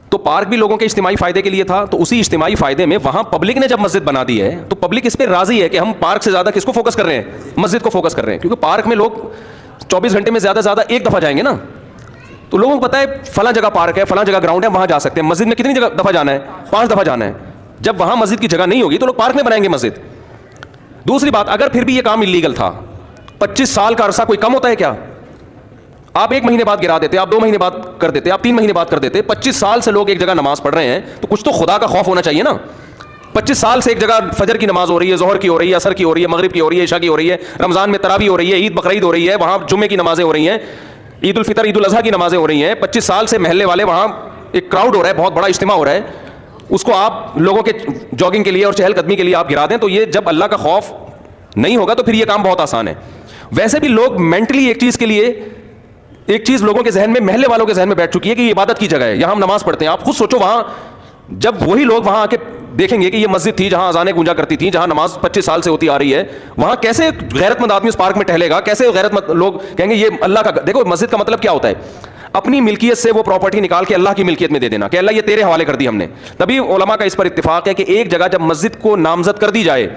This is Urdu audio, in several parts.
تو پارک بھی لوگوں کے اجتماعی فائدے کے لیے تھا, تو اسی اجتماعی فائدے میں وہاں پبلک نے جب مسجد بنا دی ہے تو پبلک اس پہ راضی ہے کہ ہم پارک سے زیادہ کس کو فوکس کر رہے ہیں, مسجد کو فوکس کر رہے ہیں, کیونکہ پارک میں لوگ 24 گھنٹے میں زیادہ سے زیادہ ایک دفعہ جائیں گے نا, تو لوگوں کو پتا ہے فلاں جگہ پارک ہے, فلاں جگہ گراؤنڈ ہے, وہاں جا سکتے ہیں. مسجد میں کتنی جگہ دفعہ جانا ہے, 5 دفعہ جانا ہے. جب وہاں مسجد کی جگہ نہیں ہوگی تو لوگ پارک میں بنائیں گے مسجد. دوسری بات, اگر پھر بھی یہ کام انلیگل تھا, 25 سال کا عرصہ کوئی کم ہوتا ہے کیا؟ آپ 1 مہینے بعد گرا دیتے, آپ 2 مہینے بعد کر دیتے, آپ 3 مہینے بعد کر دیتے. 25 سال سے لوگ ایک جگہ نماز پڑھ رہے ہیں تو کچھ تو خدا کا خوف ہونا چاہیے نا. 25 سال سے ایک جگہ فجر کی نماز ہو رہی ہے, ظہر کی ہو رہی ہے, عصر کی ہو رہی ہے, مغرب کی ہو رہی ہے, عشاء کی ہو رہی ہے, رمضان میں تراویح ہو رہی ہے, عید بقرعید ہو رہی ہے, وہاں جمعے کی نمازیں ہو رہی ہیں, عید الفطر عید الاضحیٰ کی نمازیں ہو رہی ہیں. 25 سال سے محلے والے وہاں ایک کراؤڈ ہو رہا ہے, بہت بڑا اجتماع ہو رہا ہے, اس کو آپ لوگوں کے جاگنگ کے لیے اور چہل قدمی کے لیے آپ گرا دیں, تو یہ جب اللہ کا خوف نہیں ہوگا تو پھر یہ کام بہت آسان ہے. ویسے بھی لوگ مینٹلی ایک چیز کے لیے, ایک چیز لوگوں کے ذہن میں, محلے والوں کے ذہن میں بیٹھ چکی ہے کہ یہ عبادت کی جگہ ہے, یہاں ہم نماز پڑھتے ہیں. آپ خود سوچو, وہاں جب وہی لوگ وہاں آ کے دیکھیں گے کہ یہ مسجد تھی جہاں اذانیں گونجا کرتی تھیں, جہاں نماز 25 سال سے ہوتی آ رہی ہے, وہاں کیسے غیرت مند آدمی اس پارک میں ٹہلے گا, کیسے غیرت مند لوگ کہیں گے یہ اللہ کا. دیکھو مسجد کا مطلب کیا ہوتا ہے, اپنی ملکیت سے وہ پراپرٹی نکال کے اللہ کی ملکیت میں دے دینا کہ اللہ یہ تیرے حوالے کر دی ہم نے. تبھی علماء کا اس پر اتفاق ہے کہ ایک جگہ جب مسجد کو نامزد کر دی جائے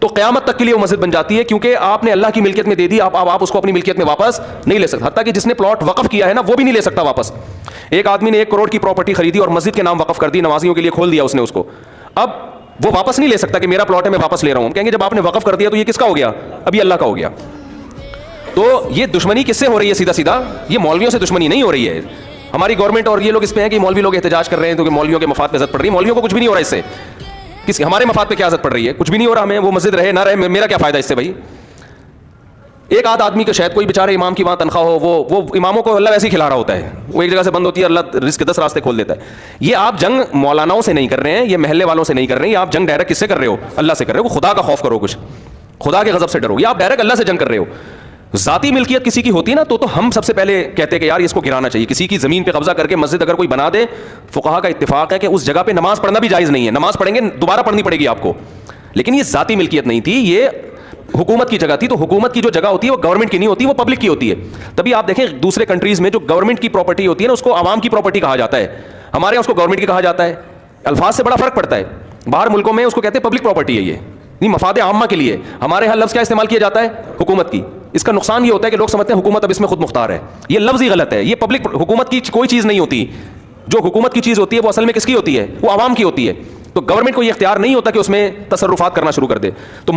تو قیامت تک کے لیے وہ مسجد بن جاتی ہے, کیونکہ آپ نے اللہ کی ملکیت میں دے دی, آپ اس کو اپنی ملکیت میں واپس نہیں لے سکتے. حتیٰ کہ جس نے پلاٹ وقف کیا ہے نا, وہ بھی نہیں لے سکتا واپس. ایک آدمی نے 1 کروڑ کی پراپرٹی خریدی اور مسجد کے نام وقف کر دی, نمازیوں کے لیے کھول دیا اس نے اس کو, اب وہ واپس نہیں لے سکتا کہ میرا پلاٹ ہے میں واپس لے رہا ہوں. ہم کہیں گے جب آپ نے وقف کر دیا تو یہ کس کا ہو گیا, ابھی اللہ کا ہو گیا. تو یہ دشمنی کس سے ہو رہی ہے سیدھا سیدھا, یہ مولویوں سے دشمنی نہیں ہو رہی ہے. ہماری گورنمنٹ اور یہ لوگ اس پہ ہیں کہ مولوی لوگ احتجاج کر رہے ہیں تو کہ مولویوں کے مفاد پہ عزت پڑ رہی ہے. مولویوں کو کچھ بھی نہیں ہو رہا اس سے, ہمارے مفاد پہ کیا عزت پڑ رہی ہے, کچھ بھی نہیں ہو رہا. ہمیں وہ مسجد رہے نہ رہے, میرا کیا فائدہ اس سے بھائی. ایک آدھ آدمی کا شاید کوئی بیچارے امام کی وہاں تنخواہ ہو, وہ اماموں کو اللہ ویسے ہی کھلا رہا ہوتا ہے, وہ ایک جگہ سے بند ہوتی ہے, اللہ رزق کے 10 راستے کھول دیتا ہے. یہ آپ جنگ مولاناؤں سے نہیں کر رہے ہیں, یہ محلے والوں سے نہیں کر رہے ہیں, یہ آپ جنگ ڈائریکٹ کس سے کر رہے ہو, اللہ سے کر رہے ہو. خدا کا خوف کرو, کچھ خدا کے غضب سے ڈرو, یہ آپ ڈائریکٹ اللہ سے جنگ کر رہے ہو. ذاتی ملکیت کسی کی ہوتی ہے نا تو ہم سب سے پہلے کہتے ہیں کہ یار اس کو گرانا چاہیے. کسی کی زمین پہ قبضہ کر کے مسجد اگر کوئی بنا دے, فقہا کا اتفاق ہے کہ اس جگہ پہ نماز پڑھنا بھی جائز نہیں ہے. نماز پڑھیں گے دوبارہ پڑھنی پڑے گی آپ کو, لیکن یہ ذاتی ملکیت نہیں تھی, یہ حکومت کی جگہ تھی. تو حکومت کی جو جگہ ہوتی ہے وہ گورنمنٹ کی نہیں ہوتی, وہ پبلک کی ہوتی ہے. تبھی آپ دیکھیں دوسرے کنٹریز میں جو گورنمنٹ کی پراپرٹی ہوتی ہے نا, اس کو عوام کی پراپرٹی کہا جاتا ہے. ہمارے یہاں اس کو گورنمنٹ کی کہا جاتا ہے. الفاظ سے بڑا فرق پڑتا ہے. باہر ملکوں میں اس کو کہتے ہیں پبلک پراپرٹی ہے, یہ نہیں مفاد عامہ کے لیے. ہمارے یہاں لفظ کیا استعمال کیا جاتا ہے, حکومت کی. اس کا نقصان یہ ہوتا ہے کہ لوگ سمجھتے ہیں حکومت اب اس میں خود مختار ہے. یہ لفظ ہی غلط ہے. یہ پبلک حکومت کی کوئی چیز نہیں ہوتی. جو حکومت کی چیز ہوتی ہے وہ اصل میں کس کی ہوتی ہے, وہ عوام کی ہوتی ہے. تو گورنمنٹ کو یہ اختیار نہیں ہوتا کہ اس میں تصرفات کرنا شروع کر دے. تو